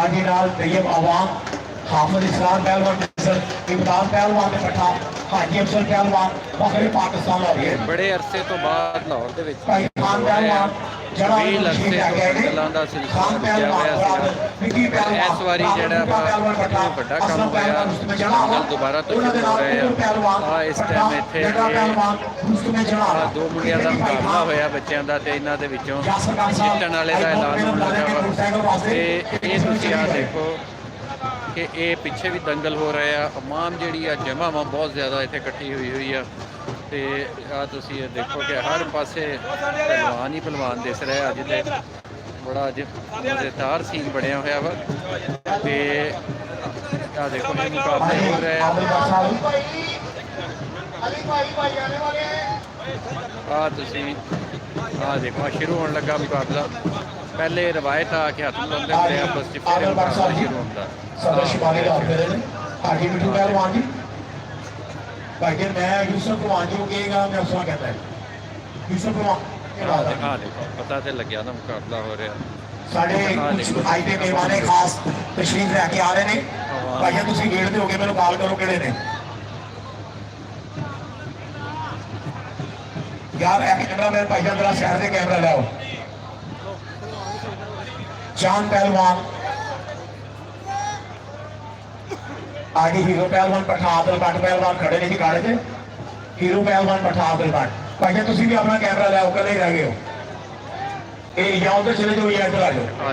जी नाल तैयब अवाम हाफिज इस्लाम पहलवान इमरान पहलवान ने पठा हाजी अफसर पहलवान बखरे पाकिस्तान हो गए बड़े अरसे तो बाद लाहौर दे विच भाई खान पहलवान ਵੀਹ ਅਰਸੇ ਤੋਂ ਦੰਗਲਾਂ ਦਾ ਸਿਲਸਿਲਾ ਰੁਕਿਆ ਹੋਇਆ ਸੀਗਾ ਪਰ ਇਸ ਵਾਰੀ ਜਿਹੜਾ ਵਾ ਇਹ ਵੱਡਾ ਕੰਮ ਹੋਇਆ ਦੰਗਲ ਦੁਬਾਰਾ ਤੋਂ ਸ਼ੁਰੂ ਹੋ ਰਹੇ ਆ ਇਸ ਟਾਈਮ ਇੱਥੇ ਦੋ ਮੁੰਡਿਆਂ ਦਾ ਮੁਕਾਬਲਾ ਹੋਇਆ ਬੱਚਿਆਂ ਦਾ ਤੇ ਇਹਨਾਂ ਦੇ ਵਿੱਚੋਂ ਜਿੱਤਣ ਵਾਲੇ ਦਾ ਐਲਾਨ ਹੋਣ ਲੱਗਾ ਵਾ ਤੇ ਇਹ ਤੁਸੀਂ ਆ ਦੇਖੋ ਕਿ ਇਹ ਪਿੱਛੇ ਵੀ ਦੰਗਲ ਹੋ ਰਹੇ ਆ ਆਵਾਮ ਜਿਹੜੀ ਆ ਜਮ੍ਹਾਂ ਵਾ ਬਹੁਤ ਜ਼ਿਆਦਾ ਇੱਥੇ ਇਕੱਠੀ ਹੋਈ ਆ ਤੇ ਆ ਤੁਸੀਂ ਇਹ ਦੇਖੋ ਕਿ ਹਰ ਪਾਸੇ ਪਹਿਲਵਾਨ ਹੀ ਪਹਿਲਵਾਨ ਦਿਸ ਰਿਹਾ ਅੱਜ ਤੇ ਬੜਾ ਅੱਜ ਮਜ਼ੇਦਾਰ ਸੀਨ ਬਣਿਆ ਹੋਇਆ ਵਾ ਤੇ ਆ ਦੇਖੋ ਇਹ ਮੁਕਾਬਲੇ ਹੋ ਰਹੇ ਆ ਤੁਸੀਂ ਆ ਦੇਖੋ ਸ਼ੁਰੂ ਹੋਣ ਲੱਗਾ ਮੁਕਾਬਲਾ ਪਹਿਲੇ ਰਵਾਇਤ ਆ ਕਿ ਹੱਥ ਲਾਉਂਦੇ ਹੁੰਦੇ ਆਪਸ ਚ ਫਿਰ ਮੁਕਾਬਲਾ ਸ਼ੁਰੂ ਹੁੰਦਾ भाई मैं यूसुफ कुमार जी को कहेगा मैं उसका कहता है यूसुफ कुमार देखो पता तो लग गया ना मुकाबला हो रहा साढ़े कुछ आज के मेहमान खास तशरीफ लैके आ रहे हैं भाई तुम गेड़ते हो गए मैं कॉल करो किहड़े ने यार कैमरा मैन भाई जरा शहर से कैमरा लाओ चांद पहलवान आगे हीरो पहलवान पठा अब्दुल पहलवान खड़े ने जी गाड़े से हीरो पहलवान पठा अब्दुल भाई तुम भी अपना कैमरा लाओ कल ही रह गए हो या उधर चले जाओ या इधर आ जाओ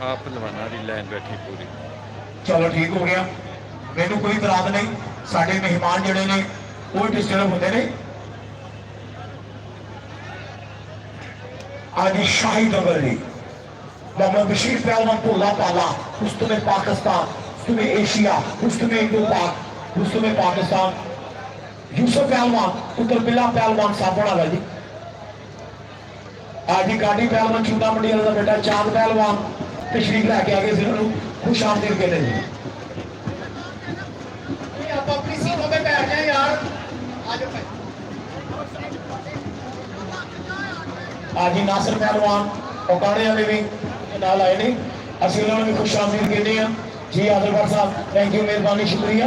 आप पहलवाना दी लाइन बैठी पूरी चलो ठीक हो गया मैनू कोई इतराज नहीं साडे मेहमान जिहड़े ने वो डिस्टर्ब होंदे ने आज शाही दंगल दी मोहम्मद बशीर पहलवान भोला पाला उस तुम्हें पाकिस्तान तुम्हें एशिया तुम्हें इंडो पाक तुम्हें पाकिस्तान यूसुफ पहलवान पुत्र बिला पहलवान साबण वाला जी आज ही गाड़ी पहलवान छोटा मंडी वाला बेटा चांद पहलवान तशरीफ लैके आ गए जिन्होंने खुश आमदीद कहते हैं आप अपनी सीटों पे बैठ जाए यार आज ही नासिर पहलवान औकाड़े वाले भी नाल आए ने असं उन्होंने भी खुश आमदीद कहते हैं जी आदिलबाग साहब थैंक यू मेहरबानी शुक्रिया